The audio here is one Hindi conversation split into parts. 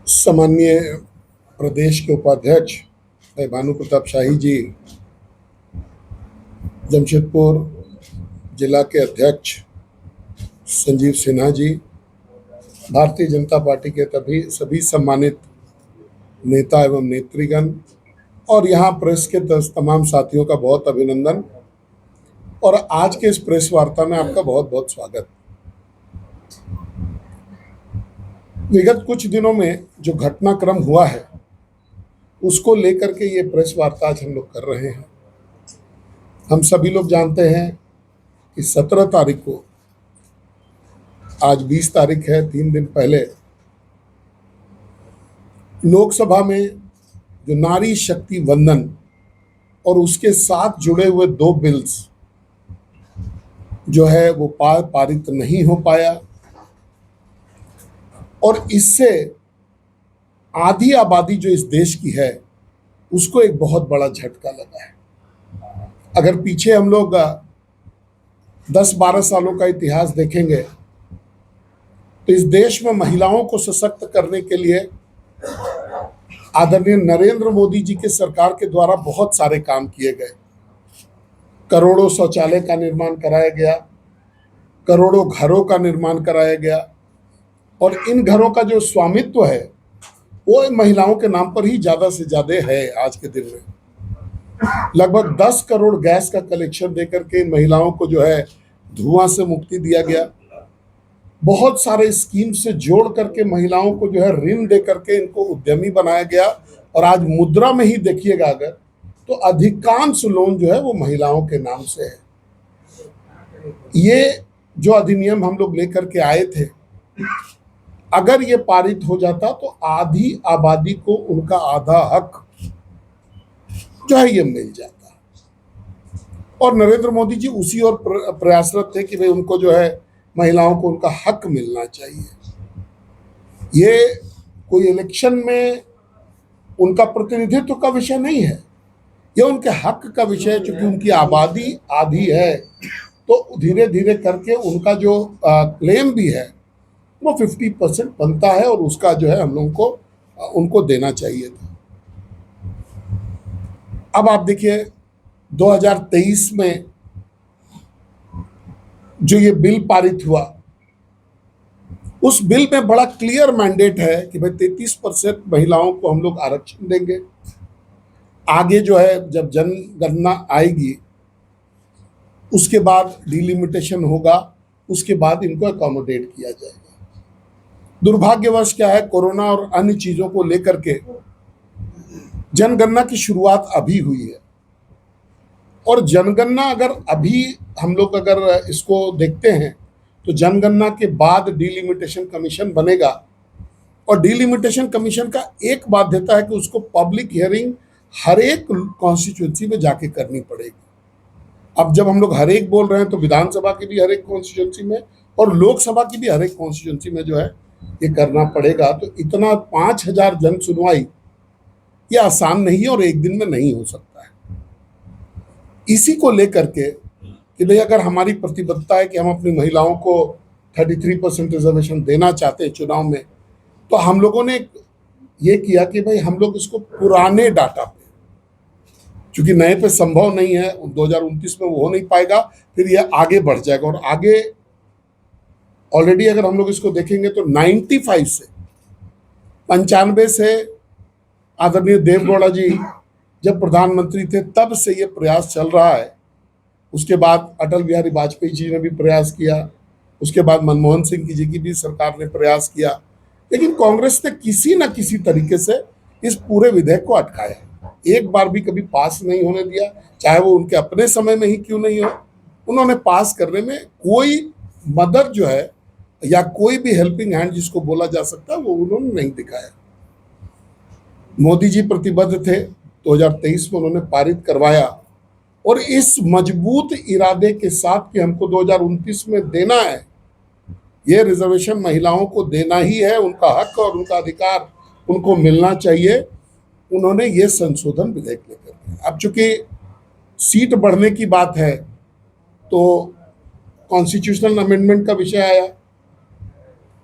सम्माननीय प्रदेश के उपाध्यक्ष भाई भानु प्रताप शाही जी, जमशेदपुर जिला के अध्यक्ष संजीव सिन्हा जी, भारतीय जनता पार्टी के सभी सम्मानित नेता एवं नेतृगण और यहाँ प्रेस के तमाम साथियों का बहुत अभिनंदन और आज के इस प्रेस वार्ता में आपका बहुत बहुत स्वागत। विगत कुछ दिनों में जो घटनाक्रम हुआ है उसको लेकर के ये प्रेस वार्ता आज हम लोग कर रहे हैं। हम सभी लोग जानते हैं कि 17 तारीख को, आज 20 तारीख है, 3 दिन पहले लोकसभा में जो नारी शक्ति वंदन और उसके साथ जुड़े हुए 2 बिल्स जो है वो पारित नहीं हो पाया और इससे आधी आबादी जो इस देश की है उसको एक बहुत बड़ा झटका लगा है। अगर पीछे हम लोग 10-12 सालों का इतिहास देखेंगे तो इस देश में महिलाओं को सशक्त करने के लिए आदरणीय नरेंद्र मोदी जी के सरकार के द्वारा बहुत सारे काम किए गए। करोड़ों शौचालय का निर्माण कराया गया, करोड़ों घरों का निर्माण कराया गया और इन घरों का जो स्वामित्व है वो महिलाओं के नाम पर ही ज्यादा से ज्यादा है। आज के दिन में लगभग 10 करोड़ गैस का कलेक्शन देकर के इन महिलाओं को जो है धुआं से मुक्ति दिया गया। बहुत सारे स्कीम से जोड़ करके महिलाओं को जो है ऋण दे करके इनको उद्यमी बनाया गया और आज मुद्रा में ही देखिएगा अगर तो अधिकांश लोन जो है वो महिलाओं के नाम से है। ये जो अधिनियम हम लोग लेकर के आए थे, अगर ये पारित हो जाता तो आधी आबादी को उनका आधा हक जो है ये मिल जाता और नरेंद्र मोदी जी उसी और प्रयासरत थे कि भाई उनको जो है महिलाओं को उनका हक मिलना चाहिए। ये कोई इलेक्शन में उनका प्रतिनिधित्व का विषय नहीं है, ये उनके हक का विषय है। क्योंकि उनकी आबादी आधी है तो धीरे धीरे करके उनका जो क्लेम भी है वो 50% बनता है और उसका जो है हम लोगों को उनको देना चाहिए था। अब आप देखिए 2023 में जो ये बिल पारित हुआ उस बिल में बड़ा क्लियर मैंडेट है कि भाई 33% महिलाओं को हम लोग आरक्षण देंगे। आगे जो है जब जनगणना आएगी उसके बाद डिलिमिटेशन होगा, उसके बाद इनको अकोमोडेट किया जाएगा। दुर्भाग्यवश क्या है, कोरोना और अन्य चीजों को लेकर के जनगणना की शुरुआत अभी हुई है और जनगणना अगर अभी हम लोग अगर इसको देखते हैं तो जनगणना के बाद डिलिमिटेशन कमीशन बनेगा और डिलिमिटेशन कमीशन का एक बाध्यता है कि उसको पब्लिक हियरिंग हर एक कॉन्स्टिट्यूंसी में जाके करनी पड़ेगी। अब जब हम लोग हर एक बोल रहे हैं तो विधानसभा की भी हर एक कॉन्स्टिट्यूंसी में और लोकसभा की भी हर एक कॉन्स्टिट्यूंसी में जो है ये करना पड़ेगा। तो इतना 5000 जन सुनवाई ये आसान नहीं है और एक दिन में नहीं हो सकता है। इसी को लेकर के कि भाई अगर हमारी प्रतिबद्धता है कि हम अपनी महिलाओं को 33% रिजर्वेशन देना चाहते हैं चुनाव में, तो हम लोगों ने ये किया कि भाई हम लोग इसको पुराने डाटा पे, क्योंकि नए पे संभव नहीं है, 2029 में वो हो नहीं पाएगा, फिर ये आगे बढ़ जाएगा। और आगे ऑलरेडी अगर हम लोग इसको देखेंगे तो 95 से आदरणीय देवगौड़ा जी जब प्रधानमंत्री थे तब से ये प्रयास चल रहा है। उसके बाद अटल बिहारी वाजपेयी जी ने भी प्रयास किया, उसके बाद मनमोहन सिंह जी की भी सरकार ने प्रयास किया, लेकिन कांग्रेस ने किसी न किसी तरीके से इस पूरे विधेयक को अटकाया। एक बार भी कभी पास नहीं होने दिया, चाहे वो उनके अपने समय में ही क्यों नहीं हो। उन्होंने पास करने में कोई मदद जो है या कोई भी हेल्पिंग हैंड जिसको बोला जा सकता है वो उन्होंने नहीं दिखाया। मोदी जी प्रतिबद्ध थे, 2023 में उन्होंने पारित करवाया और इस मजबूत इरादे के साथ कि हमको 2029 में देना है, ये रिजर्वेशन महिलाओं को देना ही है, उनका हक और उनका अधिकार उनको मिलना चाहिए। उन्होंने ये संशोधन विधेयक लेकर, अब चूंकि सीट बढ़ने की बात है तो कॉन्स्टिट्यूशनल अमेंडमेंट का विषय आया,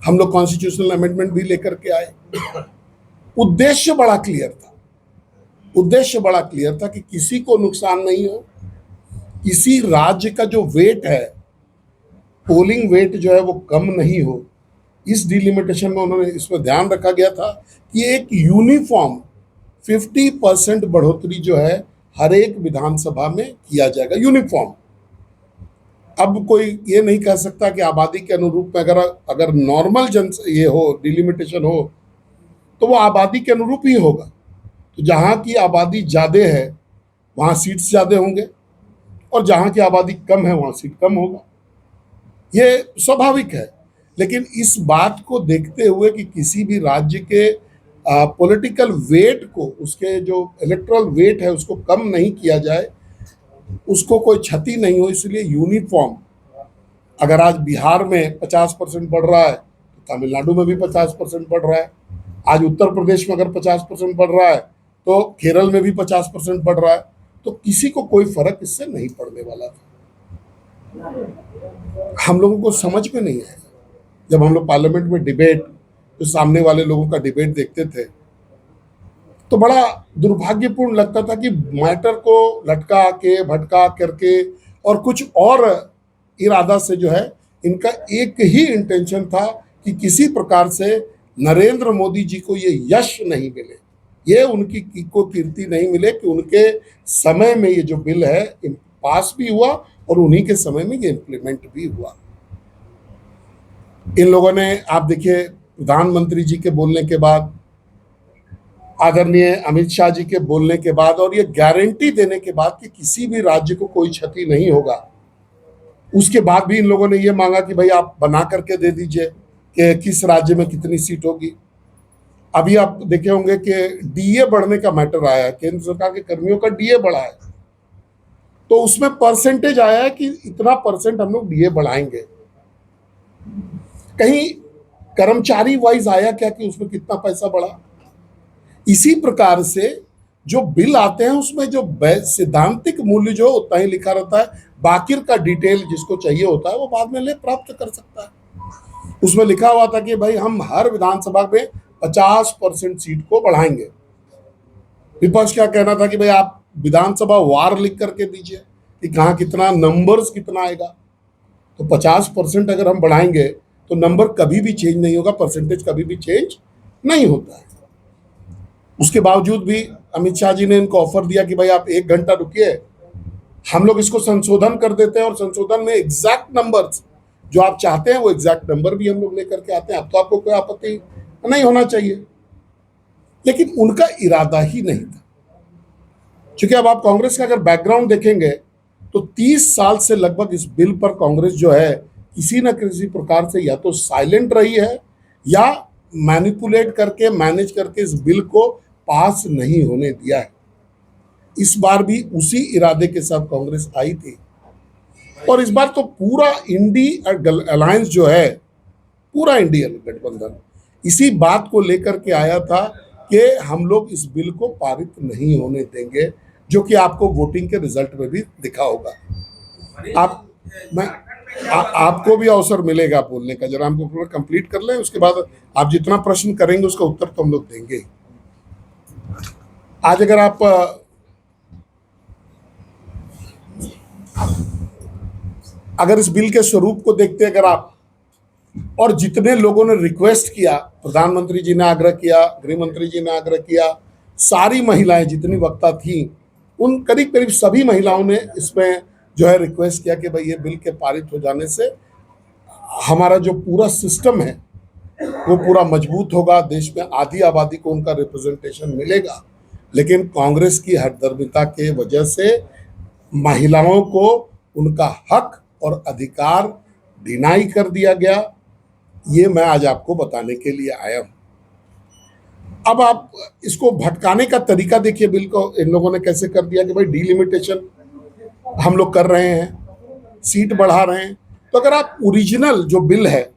हम लोग कॉन्स्टिट्यूशनल अमेंडमेंट भी लेकर के आए उद्देश्य बड़ा क्लियर था। उद्देश्य बड़ा क्लियर था कि किसी को नुकसान नहीं हो, किसी राज्य का जो वेट है, पोलिंग वेट जो है वो कम नहीं हो। इस डिलिमिटेशन में उन्होंने इसमें ध्यान रखा गया था कि एक यूनिफॉर्म 50% बढ़ोतरी जो है हर एक विधानसभा में किया जाएगा, यूनिफॉर्म। अब कोई ये नहीं कह सकता कि आबादी के अनुरूप में अगर नॉर्मल ये हो, डिलिमिटेशन हो, तो वो आबादी के अनुरूप ही होगा। तो जहाँ की आबादी ज़्यादा है वहाँ सीट्स ज़्यादा होंगे, और जहाँ की आबादी कम है वहाँ सीट कम होगा। ये स्वाभाविक है। लेकिन इस बात को देखते हुए कि किसी भी राज्य के पॉलिटिकल वेट को, उसके जो इलेक्टोरल वेट है उसको कम नहीं किया जाए, उसको कोई क्षति नहीं हो, इसलिए यूनिफॉर्म, अगर आज बिहार में 50% बढ़ रहा है तो तमिलनाडु में भी 50% बढ़ रहा है। आज उत्तर प्रदेश में अगर 50% बढ़ रहा है तो केरल में भी 50% बढ़ रहा है। तो किसी को कोई फर्क इससे नहीं पड़ने वाला था। हम लोगों को समझ में नहीं आया जब हम लोग पार्लियामेंट में डिबेट, जो सामने वाले लोगों का डिबेट देखते थे, तो बड़ा दुर्भाग्यपूर्ण लगता था कि मैटर को लटका के भटका करके और कुछ और इरादा से जो है, इनका एक ही इंटेंशन था कि किसी प्रकार से नरेंद्र मोदी जी को ये यश नहीं मिले, ये उनकी को कीर्ति नहीं मिले कि उनके समय में ये जो बिल है पास भी हुआ और उन्हीं के समय में ये इम्प्लीमेंट भी हुआ। इन लोगों ने, आप देखिए, प्रधानमंत्री जी के बोलने के बाद, आदरणीय अमित शाह जी के बोलने के बाद और ये गारंटी देने के बाद कि किसी भी राज्य को कोई क्षति नहीं होगा, उसके बाद भी इन लोगों ने ये मांगा कि भाई आप बना करके दे दीजिए कि किस राज्य में कितनी सीट होगी। अभी आप देखे होंगे कि डीए बढ़ने का मैटर आया है, केंद्र सरकार के कर्मियों का डीए बढ़ा है, तो उसमें परसेंटेज आया है कि इतना परसेंट हम लोग डीए बढ़ाएंगे। कहीं कर्मचारी वाइज आया क्या कि उसमें कितना पैसा बढ़ा? इसी प्रकार से जो बिल आते हैं उसमें जो सिद्धांतिक मूल्य जो उतना ही लिखा रहता है, बाकी का डिटेल जिसको चाहिए होता है वो बाद में ले प्राप्त कर सकता है। उसमें लिखा हुआ था कि भाई हम हर विधानसभा में 50% सीट को बढ़ाएंगे। विपक्ष क्या कहना था कि भाई आप विधानसभा वार लिख करके दीजिए कि कहाँ कितना नंबर्स कितना आएगा। तो 50% अगर हम बढ़ाएंगे तो नंबर कभी भी चेंज नहीं होगा, परसेंटेज कभी भी चेंज नहीं होता है। उसके बावजूद भी अमित शाह जी ने इनको ऑफर दिया कि भाई आप 1 घंटा रुकिए, हम लोग इसको संशोधन कर देते हैं और संशोधन में एग्जैक्ट नंबर्स जो आप चाहते हैं वो एग्जैक्ट नंबर भी हम लोग लेकर के आते हैं। अब तो आपको कोई आपत्ति नहीं होना चाहिए, लेकिन उनका इरादा ही नहीं था। क्योंकि अब आप कांग्रेस का अगर बैकग्राउंड देखेंगे तो 30 साल से लगभग इस बिल पर कांग्रेस जो है किसी न किसी प्रकार से या तो साइलेंट रही है या मैनिपुलेट करके, मैनेज करके इस बिल को पास नहीं होने दिया है। इस बार भी उसी इरादे के साथ कांग्रेस आई थी, और इस बार तो पूरा इंडी अलायंस जो है, पूरा इंडियन गठबंधन इसी बात को लेकर के आया था कि हम लोग इस बिल को पारित नहीं होने देंगे, जो कि आपको वोटिंग के रिजल्ट में भी दिखा होगा। आपको भी अवसर मिलेगा बोलने का, जरा हमको पूरा कंप्लीट कर लें, उसके बाद आप जितना प्रश्न करेंगे उसका उत्तर तो हम लोग देंगे। आज अगर इस बिल के स्वरूप को देखते अगर आप, और जितने लोगों ने रिक्वेस्ट किया, प्रधानमंत्री जी ने आग्रह किया, गृह मंत्री जी ने आग्रह किया, सारी महिलाएं जितनी वक्ता थी उन करीब करीब सभी महिलाओं ने इसमें जो है रिक्वेस्ट किया कि भाई ये बिल के पारित हो जाने से हमारा जो पूरा सिस्टम है वो पूरा मजबूत होगा, देश में आधी आबादी को उनका रिप्रेजेंटेशन मिलेगा। लेकिन कांग्रेस की हठधर्मिता के वजह से महिलाओं को उनका हक और अधिकार डिनाई कर दिया गया। ये मैं आज आपको बताने के लिए आया हूं। अब आप इसको भटकाने का तरीका देखिए, बिल को इन लोगों ने कैसे कर दिया कि भाई डिलिमिटेशन हम लोग कर रहे हैं, सीट बढ़ा रहे हैं। तो अगर आप ओरिजिनल जो बिल है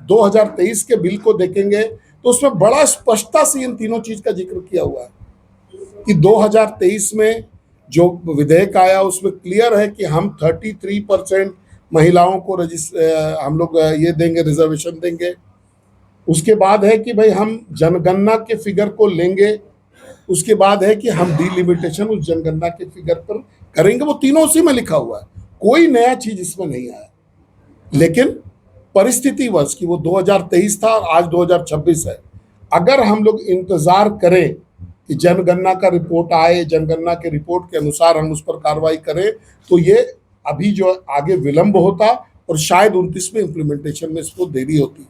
2023 के बिल को देखेंगे तो उसमें बड़ा स्पष्टता से इन तीनों चीज का जिक्र किया हुआ है कि 2023 में जो विधेयक आया उसमें क्लियर है कि हम 33% महिलाओं को हम लोग ये देंगे, रिजर्वेशन देंगे। उसके बाद है कि भाई हम जनगणना के फिगर को लेंगे, उसके बाद है कि हम डिलिमिटेशन उस जनगणना के फिगर पर करेंगे। वो तीनों उसी में लिखा हुआ है, कोई नया चीज इसमें नहीं आया। लेकिन परिस्थिति वश कि वो 2023 था और आज 2026 है, अगर हम लोग इंतजार करें कि जनगणना का रिपोर्ट आए, जनगणना के रिपोर्ट के अनुसार हम उस पर कार्रवाई करें, तो ये अभी जो आगे विलंब होता और शायद 29 में इम्प्लीमेंटेशन में इसको देरी होती।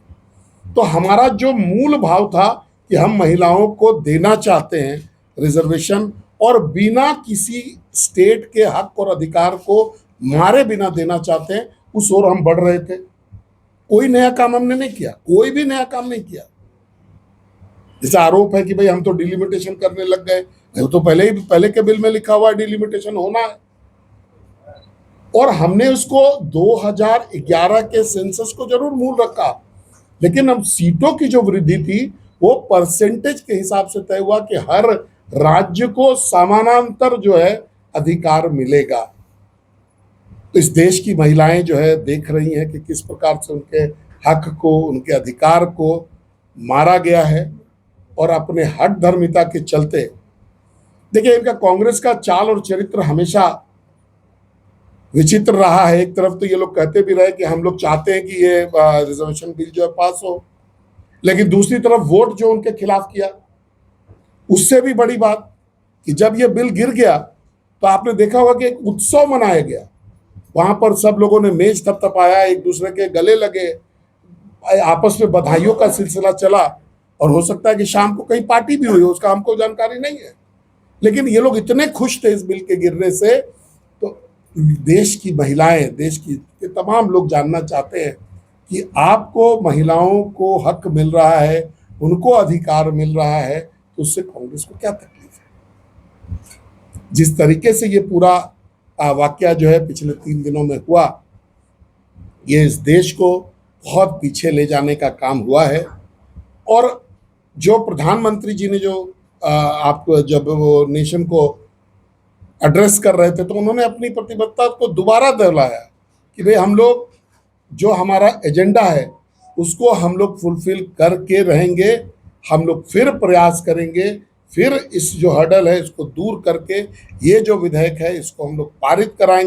तो हमारा जो मूल भाव था कि हम महिलाओं को देना चाहते हैं रिजर्वेशन, और बिना किसी स्टेट के हक और अधिकार को मारे बिना देना चाहते हैं, उस ओर हम बढ़ रहे थे। कोई नया काम हमने नहीं किया, कोई भी नया काम नहीं किया। जैसे आरोप है कि भाई हम तो डिलिमिटेशन करने लग गए, वो तो पहले के बिल में लिखा हुआ है डिलिमिटेशन होना है। और हमने उसको 2011 के सेंसस को जरूर मूल रखा, लेकिन अब सीटों की जो वृद्धि थी वो परसेंटेज के हिसाब से तय हुआ कि हर राज्य को समानांतर जो है अधिकार मिलेगा। तो इस देश की महिलाएं जो है देख रही हैं कि किस प्रकार से उनके हक को, उनके अधिकार को मारा गया है, और अपने हठ धर्मिता के चलते देखिए इनका कांग्रेस का चाल और चरित्र हमेशा विचित्र रहा है। एक तरफ तो ये लोग कहते भी रहे कि हम लोग चाहते हैं कि ये रिजर्वेशन बिल जो है पास हो, लेकिन दूसरी तरफ वोट जो उनके खिलाफ किया। उससे भी बड़ी बात कि जब ये बिल गिर गया तो आपने देखा होगा कि एक उत्सव मनाया गया, वहां पर सब लोगों ने मेज थपथपाया, एक दूसरे के गले लगे, आपस में बधाइयों का सिलसिला चला, और हो सकता है कि शाम को कहीं पार्टी भी हुई, उसका हमको जानकारी नहीं है। लेकिन ये लोग इतने खुश थे इस बिल के गिरने से। तो देश की महिलाएं, देश की के तमाम लोग जानना चाहते हैं कि आपको महिलाओं को हक मिल रहा है, उनको अधिकार मिल रहा है, तो उससे कांग्रेस को क्या तकलीफ है। जिस तरीके से ये पूरा वाकया जो है पिछले 3 दिनों में हुआ, ये इस देश को बहुत पीछे ले जाने का काम हुआ है। और जो प्रधानमंत्री जी ने जो आप जब वो नेशन को एड्रेस कर रहे थे, तो उन्होंने अपनी प्रतिबद्धता को दोबारा दोहराया कि भाई हम लोग जो हमारा एजेंडा है उसको हम लोग फुलफिल करके रहेंगे, हम लोग फिर प्रयास करेंगे, फिर इस जो हर्डल है इसको दूर करके ये जो विधेयक है इसको हम लोग पारित कराएंगे।